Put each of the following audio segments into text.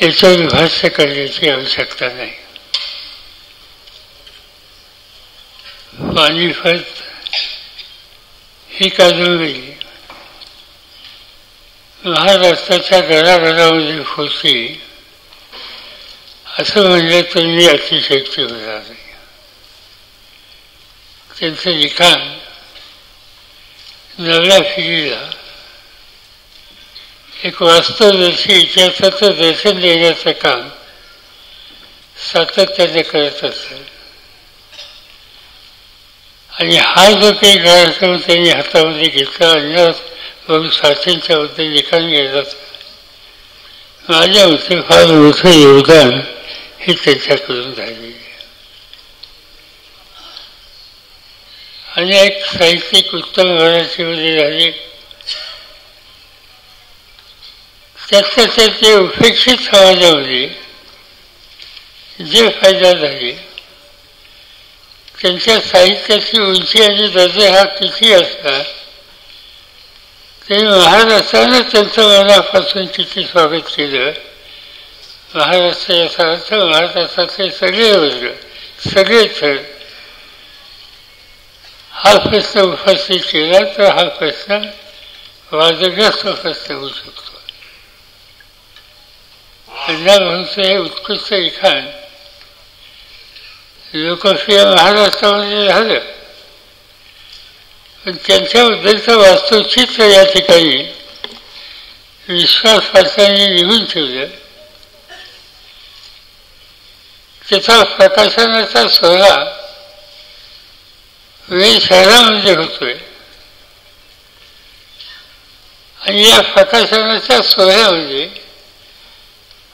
याच्यावर भाष्य करण्याची आवश्यकता नाही. पानिपत ही कादंबरी महाराष्ट्राच्या घराघरामध्ये होती असं म्हणलं तरी अतिशयोक्ती होणार नाही. त्यांचं लिखाण नव्या पिढीला एक वास्तवदर्शी इतिहासाचं दर्शन देण्याचं काम सातत्याने करत असतात. आणि हा जो काही कार्यक्रम त्यांनी हातामध्ये घेतला अन्य बाबू साठेंच्याबद्दल लिखाण केलं, माझ्या मते फार मोठं योगदान हे त्यांच्याकडून झालेलं आहे. अनेक साहित्यिक उत्तम मराठीमध्ये झाले, त्यातल्या त्यात ते उपेक्षित समाजामध्ये जे फायदा झाले, त्यांच्या साहित्याची उंची आणि दर्जा हा किती असला तरी महाराष्ट्रानं त्यांचं मनापासून किती स्वागत केलं. महाराष्ट्र याचा अर्थ महाराष्ट्रातले सगळे वर्ग, सगळे थर. हा प्रश्न उपस्थित केला तर हा प्रश्न वादग्रस्त प्रश्न होऊ शकतो. अण्णाभाऊंचं हे उत्कृष्ट लिखाण लोकप्रिय महाराष्ट्रामध्ये झालं, पण त्यांच्याबद्दलचं वास्तवचित्र या ठिकाणी विश्वासपात्रांनी लिहून ठेवलं. त्याचा प्रकाशनाचा सोहळा वेळ शहरामध्ये होतोय आणि या प्रकाशनाच्या सोहळ्यामध्ये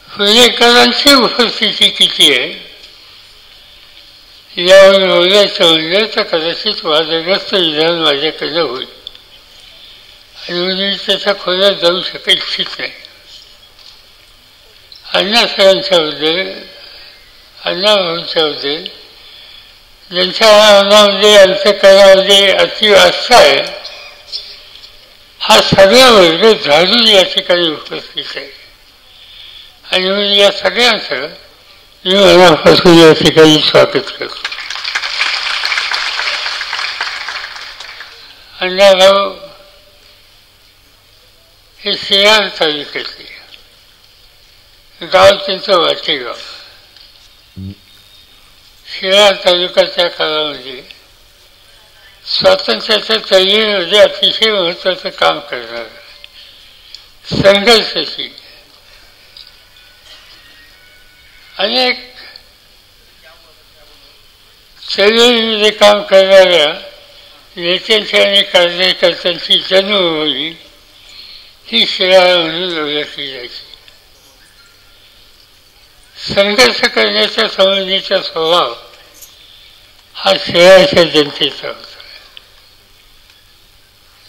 पुणेकरांची उपस्थिती किती आहे यावर बोलायचं म्हणजे तर कदाचित वादग्रस्त विधान माझ्याकडे होईल आणि मी त्याच्या खोल्यात जाऊ इच्छित नाही. अण्णासाहेबांच्याबद्दल, अण्णाभाऊंच्याबद्दल ज्यांच्या मनामध्ये अंतःकरणामध्ये अति आस्था आहे, हा सगळा वर्ग झाडून या ठिकाणी उपस्थित आहे. आणि म्हणून या सगळ्यांचं मी मनापासून या ठिकाणी स्वागत करतो. अण्णाभाऊ हे शिराळ तालुक्यातले, गाव त्यांचं वाटेगाव. शिराळ तालुक्याच्या काळामध्ये स्वातंत्र्याच्या चळवळीमध्ये अतिशय महत्त्वाचं काम करणार, संघर्षशील अनेक चळवळीमध्ये काम करणाऱ्या नेत्यांची आणि कार्यकर्त्यांची जन्मभूमी ही शिराळ म्हणून ओळखली जायची. संघर्ष करण्याच्या संबंधीचा स्वभाव हा शिराळच्या जनतेचा होता.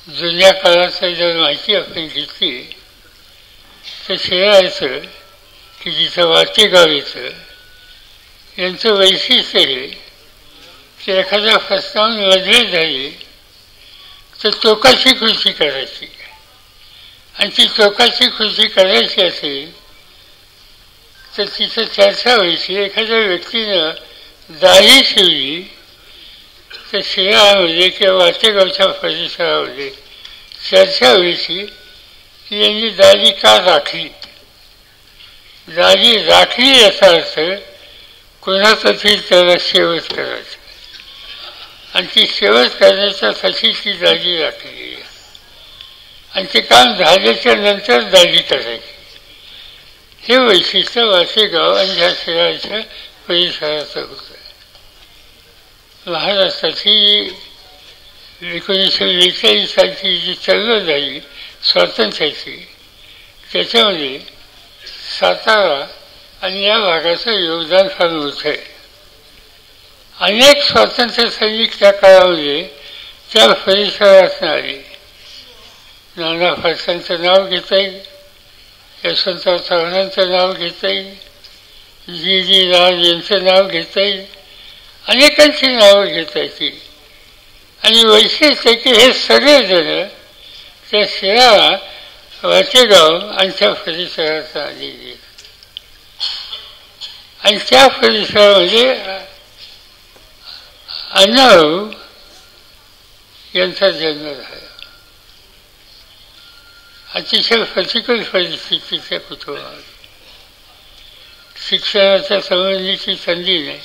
जुन्या काळाचं जर माहिती आपण घेतली तर शिराळचं की जिथं वाटेगाव येतं यांचं वैशिष्ट्य हे की एखाद्या प्रश्नावर मदत झाली तर टोकाची कृती करायची, आणि ती टोकाची कृती करायची असेल तर तिथं चर्चा व्हायची. एखाद्या व्यक्तीनं दाढी ठेवली तर शिराळामध्ये किंवा वाटेगावच्या परिसरामध्ये चर्चा व्हायची की यांनी दाढी का राखली. दाढी राखली याचा अर्थ कोणाचा तरी त्याला शेवट करायचं, आणि ती शेवट करण्याच्यासाठी ती दाढी राखली आहे, आणि ते काम झाल्याच्या नंतर दाढी करायची. हे वैशिष्ट्य वाटेगाव आणि ह्या शिराळच्या परिसराचं होतं. महाराष्ट्राची 1942 सालची जी चळवळ झाली स्वातंत्र्याची, त्याच्यामध्ये सातारा आणि या भागाचं योगदान फार मोठं आहे. अनेक स्वातंत्र्य सैनिक त्या काळामध्ये त्या परिसरात आले. नाना फडक्यांचं नाव घेता येईल, यशवंतराव चव्हाणांचं नाव घेता येईल, जी जी राज यांचं नाव घेता येईल, अनेकांची नावं घेता येतील. आणि वैशिष्ट्य की हे सगळेजण त्या शिराळा वाटेगाव आणि त्या परिसरात आलेले. आणि त्या परिसरामध्ये अण्णाभाऊ यांचा जन्म झाला. अतिशय प्रतिकूल परिस्थितीच्या कुटुंबात शिक्षणाच्या संबंधीची संधी नाही,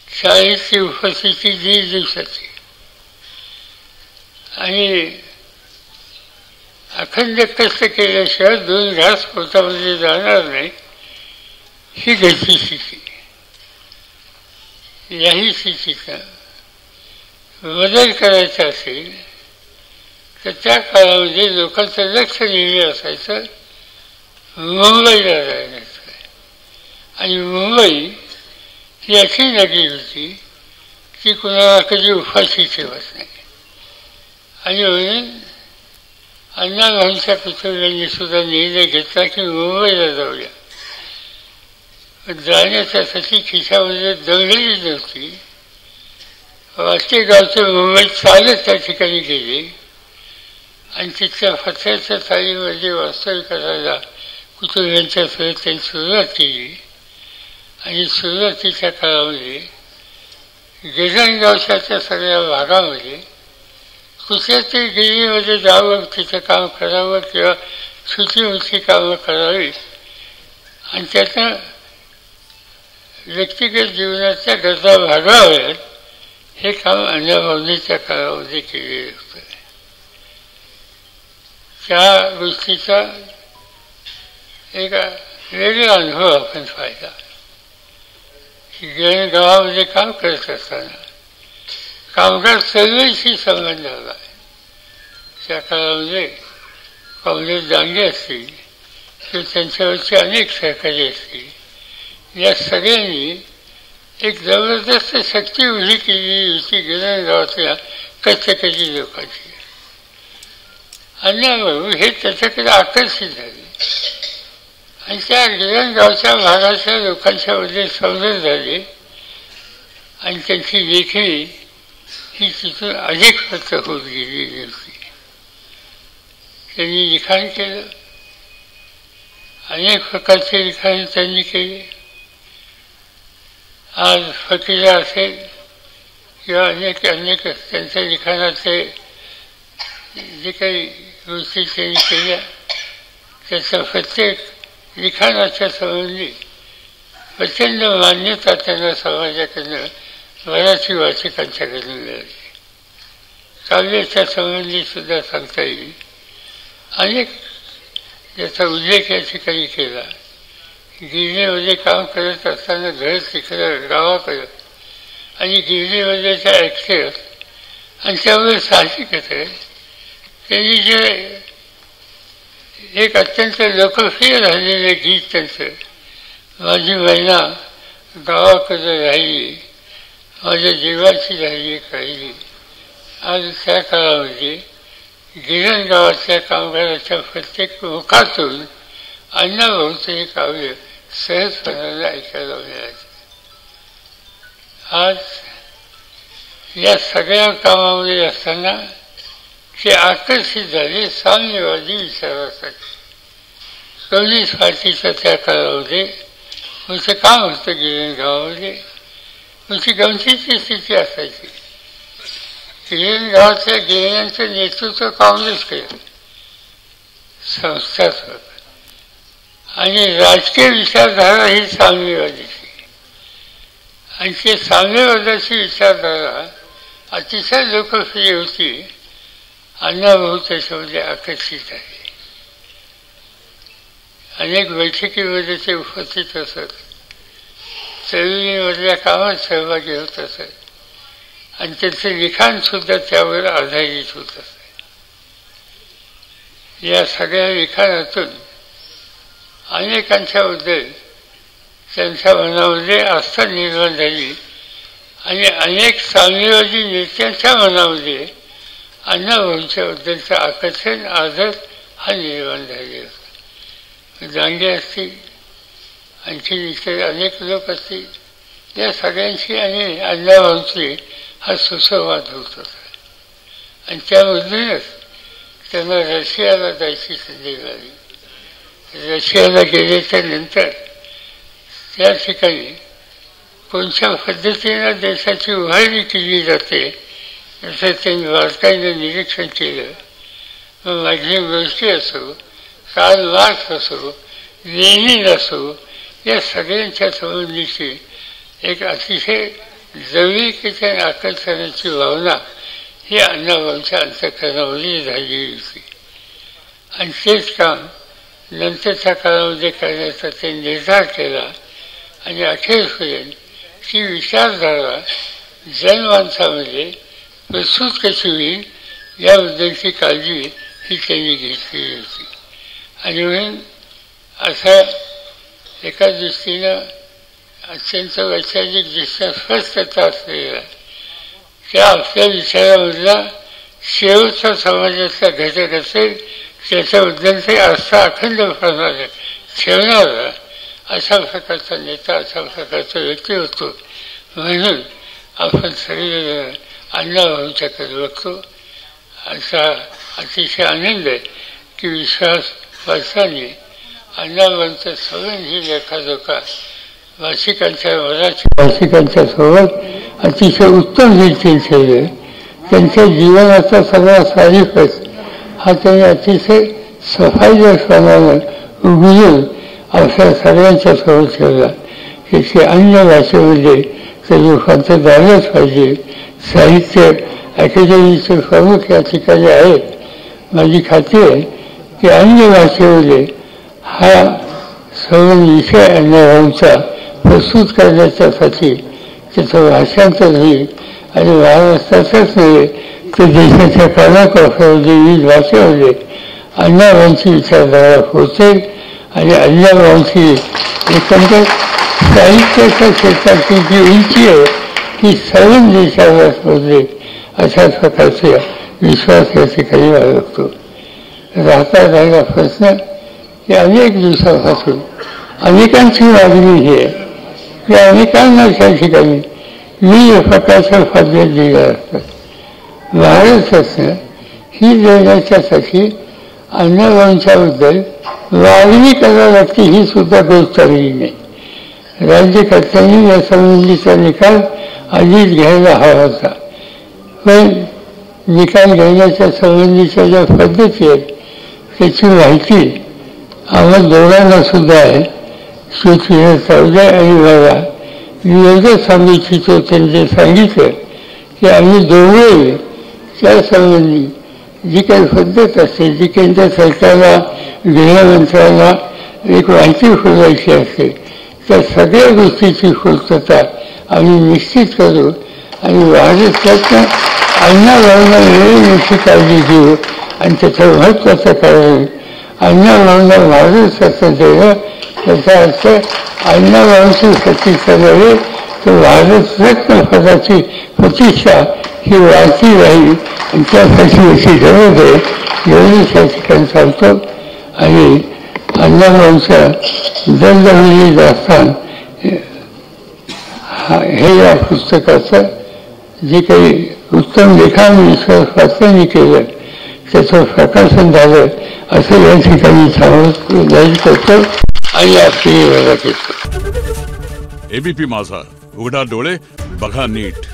शाळेची उपस्थिती 1.5 दिवसाची आणि अखंड कष्ट केल्याशिवाय 2 घास पोटामध्ये जाणार नाही ही घरची स्थिती. याही स्थितीचा बदल करायचा असेल तर त्या काळामध्ये लोकांचं लक्ष नेहमी असायचं मुंबईला जाण्याचं. आणि मुंबई ही अशी नगरी होती की कुणाला कधी उपाशी ठेवत नाही. आणि म्हणून अण्णाभाऊंच्या कुटुंबियांनी सुद्धा निर्णय घेतला की मुंबईला जाऊया. जाण्याच्यासाठी खिशामध्ये दंगली नव्हती. वाटे गावचे मुंबईत चालत त्या ठिकाणी गेले आणि तिथल्या पत्र्याच्या चाळीमध्ये वास्तव्य करायला कुटुंबियांच्या सहित त्यांनी सुरुवात केली. आणि सुरुवातीच्या काळामध्ये गिरणगावच्या त्या सगळ्या भागामध्ये कुठल्या तरी गिरीमध्ये जावं, तिथं काम करावं किंवा छोटी मोठी कामं करावी आणि त्यातनं व्यक्तिगत जीवनाच्या गरजा भागवाव्यात हे काम अण्णाभाऊंनी त्या काळामध्ये केलेलं होतं. त्या गोष्टीचा एक वेगळा अनुभव आपण पाहिला. गिरणगावामध्ये काम करत असताना कामगार चळवळीशी संबंध आला. त्या काळामध्ये काँग्रेस दांडे असतील किंवा त्यांच्यावरचे अनेक सहकारी असतील, या सगळ्यांनी एक जबरदस्त शक्ती उभी केलेली होती गिरणगावातल्या कष्टकरी लोकांची. अण्णाभाऊ हे त्याच्याकडे आकर्षित झाले आणि त्या गिरणगावच्या भागाच्या लोकांच्यामध्ये संबंध झाले आणि त्यांची लेखणी ही तिथून अधिक फक्त होत गेलेली होती. त्यांनी लिखाण केलं, अनेक प्रकारचे लिखाण त्यांनी केले. आज फकीरा असेल किंवा अनेक त्यांच्या लिखाणाचे जे काही गोष्टी त्यांनी केल्या त्याच्या प्रत्येक लिखाणाच्या संबंधी प्रचंड मान्यता त्यांना समाजाकडनं मराठी वाचकांच्याकडून मिळाली. काव्याच्या संबंधी सुद्धा सांगता येईल. अनेक याचा उल्लेख या ठिकाणी केला. गिरणीमध्ये काम करत असताना घर तिकडं गावाकडं आणि गिरणीमध्येच्या ॲक्सेस आणि त्यामुळे साहजिकच आहे त्यांनी जे एक अत्यंत लोकप्रिय झालेलं गीत त्यांचं, माझी महिना गावाकडे राहिली, माझ्या जीवाची राहिली काहिली. आज त्या काळामध्ये गिरणगावातल्या कामगाराच्या प्रत्येक मुखातून अण्णाभाऊचं हे काव्य सहजपणाने ऐकायला मिळायचं. आज या सगळ्या कामामध्ये असताना ते आकर्षित झाले साम्यवादी विचारासाठी. कम्युनिस्ट पार्टीच्या त्या काळामध्ये तुमचं काम होतं गिरणगावामध्ये, तुमची गमतीची स्थिती असायची. गिरणगावातल्या गिरण्यांचं नेतृत्व काँग्रेस केलं संस्थात्मक आणि राजकीय विचारधारा ही साम्यवादीची. आणि ते साम्यवादाची विचारधारा अतिशय लोकप्रिय होती. अण्णाभाऊ त्याच्यामध्ये आकर्षित आहे. अनेक बैठकीमध्ये ते उपस्थित असत, चळवळीमधल्या कामात सहभागी होत असत आणि त्यांचे लिखाणसुद्धा त्यावर आधारित होत असत. या सगळ्या लिखाणातून अनेकांच्याबद्दल त्यांच्या मनामध्ये आस्था निर्माण झाली आणि अनेक साम्यवादी नेत्यांच्या मनामध्ये अण्णाभाऊंच्याबद्दलचं आकर्षण, आदर हा निर्माण झाले होता. दांडे असतील, आणखी इतर अनेक लोक असतील, या सगळ्यांशी आणि अण्णाभाऊंची हा सुसंवाद होत होता. आणि त्यामधूनच त्यांना रशियाला जायची संधी मिळाली. रशियाला गेल्याच्या नंतर त्या ठिकाणी कोणत्या पद्धतीनं देशाची उभारणी केली जाते असं त्यांनी बारकाईनं निरीक्षण केलं. मग माझी गोष्टी असो, कार्ल मार्क्स असो, लेनिन असो, या सगळ्यांच्या संबंधीची एक अतिशय जवळीकीच्या आणि आकर्षणाची भावना ही अण्णाभाऊंच्या अंतःकरणामध्ये झालेली होती. आणि तेच काम नंतरच्या काळामध्ये करण्याचा ते निर्धार केला. आणि अखेरपर्यंत ती विचारधारा जनमानसामध्ये प्रस्तुत कशी होईल याबद्दलची काळजी ही त्यांनी घेतलेली होती. आणि म्हणून असा एका दृष्टीनं अत्यंत वैचारिकदृष्ट्या स्पष्टता असलेला त्या आपल्या विचारामधला शेवटचा समाजातला घटक असेल त्याच्याबद्दल ते आस्था अखंडपणाने ठेवणारा अशा प्रकारचा नेता, अशा प्रकारचा व्यक्ती होतो. म्हणून आपण सगळेजण अण्णाभाऊंच्याकडे बघतो. असा अतिशय आनंद आहे की विश्वास वाचताना अण्णाभाऊंचा संबंध ही लेखाजोखा भाषिकांच्या मराठी भाषिकांच्या सोबत अतिशय उत्तम रीतीने ठेवले. त्यांच्या जीवनाचा सगळा सारीफच हा त्यांनी अतिशय सफाईदारपणानं उघडून आपल्या सगळ्यांच्या सोबत ठेवला की ते अन्य भाषेमध्ये ते रूपांतर झालंच पाहिजे. साहित्य अकॅडमीचे प्रमुख या ठिकाणी आहेत. माझी खात्री आहे की अन्य भाषेमध्ये हा सर्व विषय अण्णाभाऊंचा प्रस्तुत करण्याच्यासाठी त्याचं भाषांतर होईल. आणि महाराष्ट्रातच नव्हे तर देशाच्या कानाकोपऱ्यामध्ये विविध भाषेमध्ये अण्णाभाऊंची विचारधारा पोहोचेल. आणि अण्णाभाऊंची एकंदर साहित्याच्या क्षेत्राची जी उंची आहे ती सर्व देशावर पोहोचेल अशा प्रकारचा विश्वास या ठिकाणी बाळगतो. राहता राहिला प्रश्न की अनेक दिवसापासून अनेकांची मागणी ही आहे की अनेकांना त्या ठिकाणी विविध प्रकारचं पद्धत दिलं असतं. भारतरत्न ही देण्याच्यासाठी अण्णाभाऊंच्याबद्दल मागणी करावी लागते ही सुद्धा गोष्ट चांगली नाही. राज्यकर्त्यांनी या संबंधीचा निकाल आधीच घ्यायला हवा होता. पण निकाल घेण्याच्या संबंधीच्या ज्या पद्धती आहेत त्याची माहिती आम्हा दोघांना सुद्धा आहे. श्रीकृष्ण चौधरी आणि मला मी एवढंच सांगू इच्छितो. त्यांनी सांगितलं की आम्ही दोघे त्यासंबंधी जी काही पद्धत असते, जी केंद्र सरकारला गृहमंत्र्यांना एक माहिती पुरवायची असते त्या सगळ्या गोष्टीची पूर्तता आम्ही निश्चित करू. आणि महाराष्ट्रातनं अण्णाभाऊंना मिळवण्याची काळजी घेऊ. आणि त्याचं महत्त्वाचं कारण अण्णाभाऊंना महाराष्ट्राचं देणं त्याचा अर्थ अण्णाभाऊंची प्रतिष्ठा नव्हे तर भारतरत्न पदाची प्रतिष्ठा ही वाढती राहील. आणि त्यासाठी अशी गरज आहे एवढंच या ठिकाणी सांगतो. आणि अण्णाभाऊंच्या दंडविधी दास्तान हे या पुस्तकाचं जे काही उत्तम लिखाण विश्वास पात्रांनी केलं त्याचं प्रकाशन झालं असं या ठिकाणी सांगून जाहीर करतो आणि आपली घेतो. एबीपी माझा, उघडा डोळे बघा नीट.